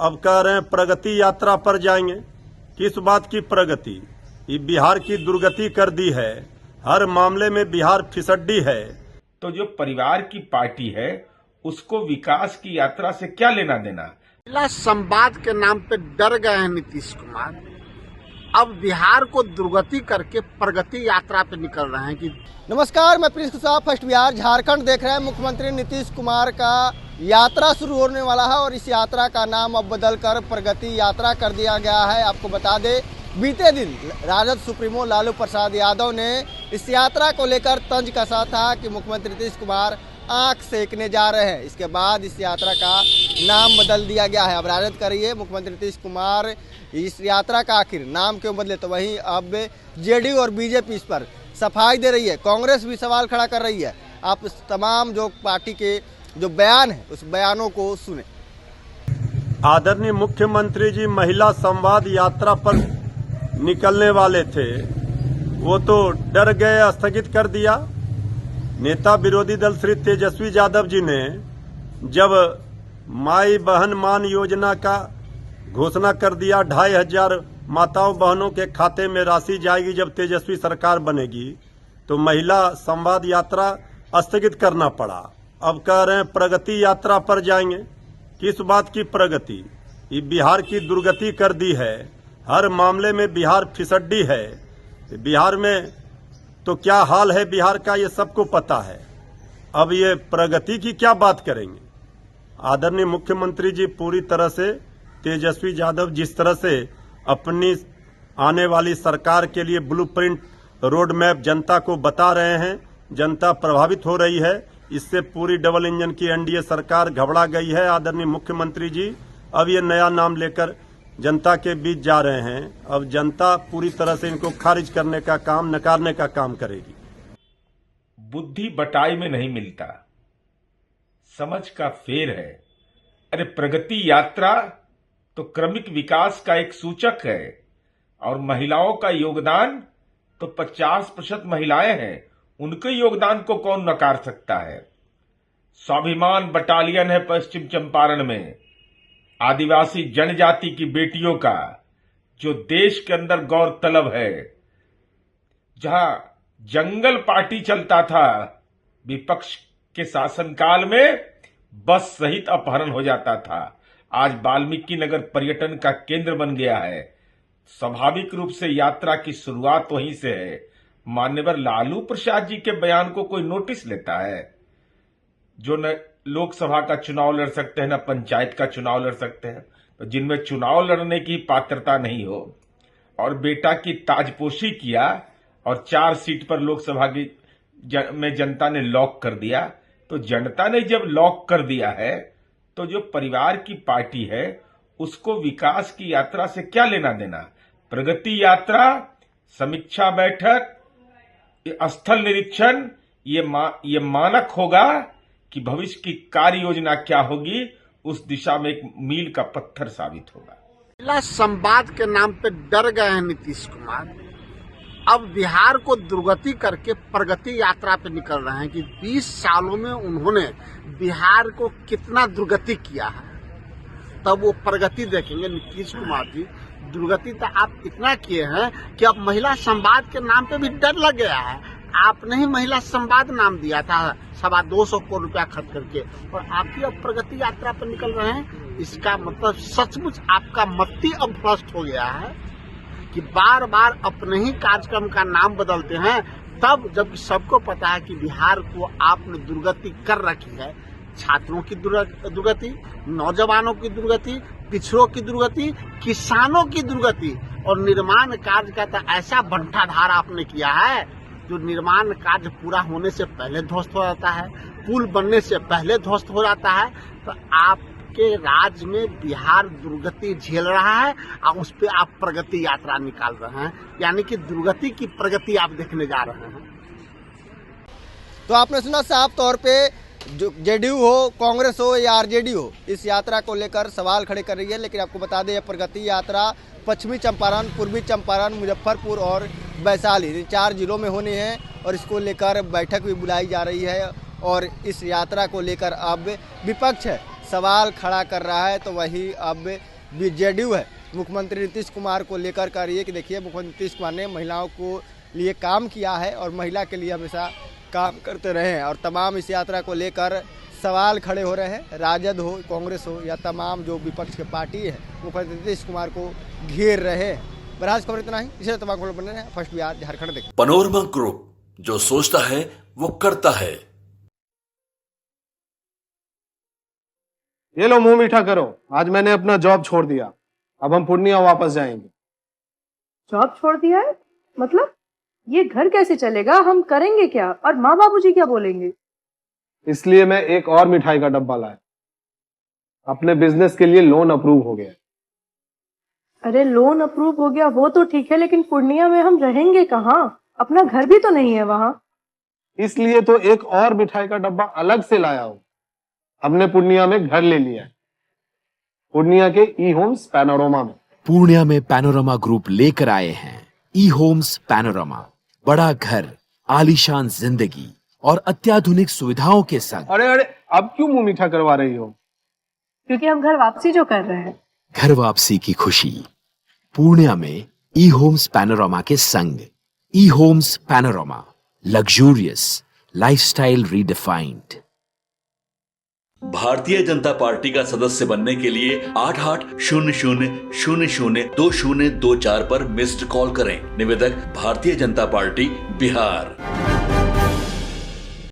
अब कह रहे हैं प्रगति यात्रा पर जाएंगे। किस बात की प्रगति? ये बिहार की दुर्गति कर दी है, हर मामले में बिहार फिसड्डी है। तो जो परिवार की पार्टी है उसको विकास की यात्रा से क्या लेना देना? महिला संवाद के नाम पे डर गए हैं नीतीश कुमार। अब बिहार को दुर्गति करके प्रगति यात्रा पे निकल रहे हैं। कि नमस्कार, मैं प्रिंस कुशवाहा, फर्स्ट बिहार झारखंड देख रहे हैं। मुख्यमंत्री नीतीश कुमार का यात्रा शुरू होने वाला है और इस यात्रा का नाम अब बदलकर प्रगति यात्रा कर दिया गया है। आपको बता दें, बीते दिन राजद सुप्रीमो लालू प्रसाद यादव ने इस यात्रा को लेकर तंज कसा था कि मुख्यमंत्री नीतीश कुमार आंख सेकने जा रहे हैं। इसके बाद इस यात्रा का नाम बदल दिया गया है। अब राजद कर रही है मुख्यमंत्री नीतीश कुमार इस यात्रा का आखिर नाम क्यों बदले, तो वहीं अब जेडीयू और बीजेपी इस पर सफाई दे रही है। कांग्रेस भी सवाल खड़ा कर रही है। आप इस तमाम जो पार्टी के जो बयान है उस बयानों को सुने। आदरणीय मुख्यमंत्री जी महिला संवाद यात्रा पर निकलने वाले थे, वो तो डर गए, स्थगित कर दिया। नेता विरोधी दल श्री तेजस्वी यादव जी ने जब माई बहन मान योजना का घोषणा कर दिया, 2500 माताओं बहनों के खाते में राशि जाएगी जब तेजस्वी सरकार बनेगी, तो महिला संवाद यात्रा स्थगित करना पड़ा। अब कह रहे हैं प्रगति यात्रा पर जाएंगे। किस बात की प्रगति? ये बिहार की दुर्गति कर दी है, हर मामले में बिहार फिसड्डी है। बिहार में तो क्या हाल है बिहार का, ये सबको पता है। अब ये प्रगति की क्या बात करेंगे? आदरणीय मुख्यमंत्री जी पूरी तरह से तेजस्वी यादव जिस तरह से अपनी आने वाली सरकार के लिए ब्लूप्रिंट रोड मैप जनता को बता रहे हैं, जनता प्रभावित हो रही है। इससे पूरी डबल इंजन की एनडीए सरकार घबरा गई है। आदरणीय मुख्यमंत्री जी अब ये नया नाम लेकर जनता के बीच जा रहे हैं। अब जनता पूरी तरह से इनको खारिज करने का काम, नकारने का काम करेगी। बुद्धि बटाई में नहीं मिलता, समझ का फेर है। अरे प्रगति यात्रा तो क्रमिक विकास का एक सूचक है और महिलाओं का योगदान तो 50% महिलाएं हैं, उनके योगदान को कौन नकार सकता है। स्वाभिमान बटालियन है पश्चिम चंपारण में, आदिवासी जनजाति की बेटियों का, जो देश के अंदर गौरतलब है। जहां जंगल पार्टी चलता था, विपक्ष के शासनकाल में बस सहित अपहरण हो जाता था, आज वाल्मीकि नगर पर्यटन का केंद्र बन गया है। स्वाभाविक रूप से यात्रा की शुरुआत वहीं से है। मान्यवर लालू प्रसाद जी के बयान को कोई नोटिस लेता है? जो न लोकसभा का चुनाव लड़ सकते हैं न पंचायत का चुनाव लड़ सकते हैं, तो जिनमें चुनाव लड़ने की पात्रता नहीं हो और बेटा की ताजपोशी किया और 4 सीट पर लोकसभा की में जनता ने लॉक कर दिया, तो जनता ने जब लॉक कर दिया है तो जो परिवार की पार्टी है उसको विकास की यात्रा से क्या लेना देना? प्रगति यात्रा, समीक्षा बैठक, स्थल निरीक्षण, ये मानक होगा कि भविष्य की कार्य योजना क्या होगी, उस दिशा में एक मील का पत्थर साबित होगा। महिला संवाद के नाम पे डर गए हैं नीतीश कुमार। अब बिहार को दुर्गति करके प्रगति यात्रा पे निकल रहे हैं। कि 20 सालों में उन्होंने बिहार को कितना दुर्गति किया है, तब वो प्रगति देखेंगे। नीतीश कुमार जी, दुर्गति तो आप इतना किए हैं कि अब महिला संवाद के नाम पे भी डर लग गया है। आपने ही महिला संवाद नाम दिया था 225 करोड़ रुपया खर्च करके, और आप ही अब प्रगति यात्रा पर निकल रहे हैं। इसका मतलब सचमुच आपका मति अब भ्रष्ट हो गया है कि बार बार अपने ही कार्यक्रम का नाम बदलते हैं, तब जब सबको पता है कि बिहार को आपने दुर्गति कर रखी है। छात्रों की दुर्गति, नौजवानों की दुर्गति, पिछड़ों की दुर्गति, किसानों की दुर्गति, और निर्माण कार्य का तो ऐसा बंटाधार आपने किया है जो निर्माण कार्य पूरा होने से पहले ध्वस्त हो जाता है, पुल बनने से पहले ध्वस्त हो जाता है। तो आपके राज्य में बिहार दुर्गति झेल रहा है और उस पर आप प्रगति यात्रा निकाल रहे हैं, यानी कि दुर्गति की प्रगति आप देखने जा रहे हैं। तो आपने सुना, साफ तौर पे जो जेडीयू हो, कांग्रेस हो या आरजेडी हो, इस यात्रा को लेकर सवाल खड़े कर रही है। लेकिन आपको बता दें, यह प्रगति यात्रा पश्चिमी चंपारण, पूर्वी चंपारण, मुजफ्फरपुर और वैशाली 4 जिलों में होनी है और इसको लेकर बैठक भी बुलाई जा रही है। और इस यात्रा को लेकर अब विपक्ष है, सवाल खड़ा कर रहा है तो वही अब जेडीयू है। मुख्यमंत्री नीतीश कुमार को लेकर कर रही है कि देखिए मुख्यमंत्री नीतीश कुमार ने महिलाओं को लिए काम किया है और महिला के लिए हमेशा काम करते रहे हैं और तमाम इस यात्रा को लेकर सवाल खड़े हो रहे हैं। राजद हो, कांग्रेस हो या तमाम जो विपक्ष के पार्टी है मुख्यमंत्री नीतीश कुमार को घेर रहे हैं। बहरहाल खबर इतना ही, इसे तमाम खबर बने रहे। फर्स्ट बिहार झारखंड देखें। पैनोरमा ग्रुप, जो सोचता है वो करता है। ये लो मुंह मीठा करो, आज मैंने अपना जॉब छोड़ दिया, अब हम पूर्णिया वापस जाएंगे। जॉब छोड़ दिया है? मतलब ये घर कैसे चलेगा? हम करेंगे क्या और माँ बाबूजी क्या बोलेंगे? इसलिए मैं एक और मिठाई का डब्बा लाया। अपने बिजनेस के लिए लोन अप्रूव हो गया। अरे लोन अप्रूव हो गया वो तो ठीक है, लेकिन पूर्णिया में हम रहेंगे कहाँ? अपना घर भी तो नहीं है वहाँ। इसलिए तो एक और मिठाई का डब्बा अलग से लाया हूं। हमने पूर्णिया में घर ले लिया है, पूर्णिया के ई होम्स पैनोरमा में। पूर्णिया में पैनोरमा ग्रुप लेकर आए हैं ई होम्स पैनोरमा। बड़ा घर, आलीशान जिंदगी और अत्याधुनिक सुविधाओं के संग। अरे अब क्यों मुंह मीठा करवा रही हो? क्योंकि हम घर वापसी जो कर रहे हैं। घर वापसी की खुशी पूर्णिया में ई होम्स पैनोरमा के संग। ई homes panorama, luxurious lifestyle redefined. Bharatiya Janata party का सदस्य बनने के लिए 8800002024 पर मिस्ड कॉल करें। निवेदक भारतीय जनता पार्टी बिहार।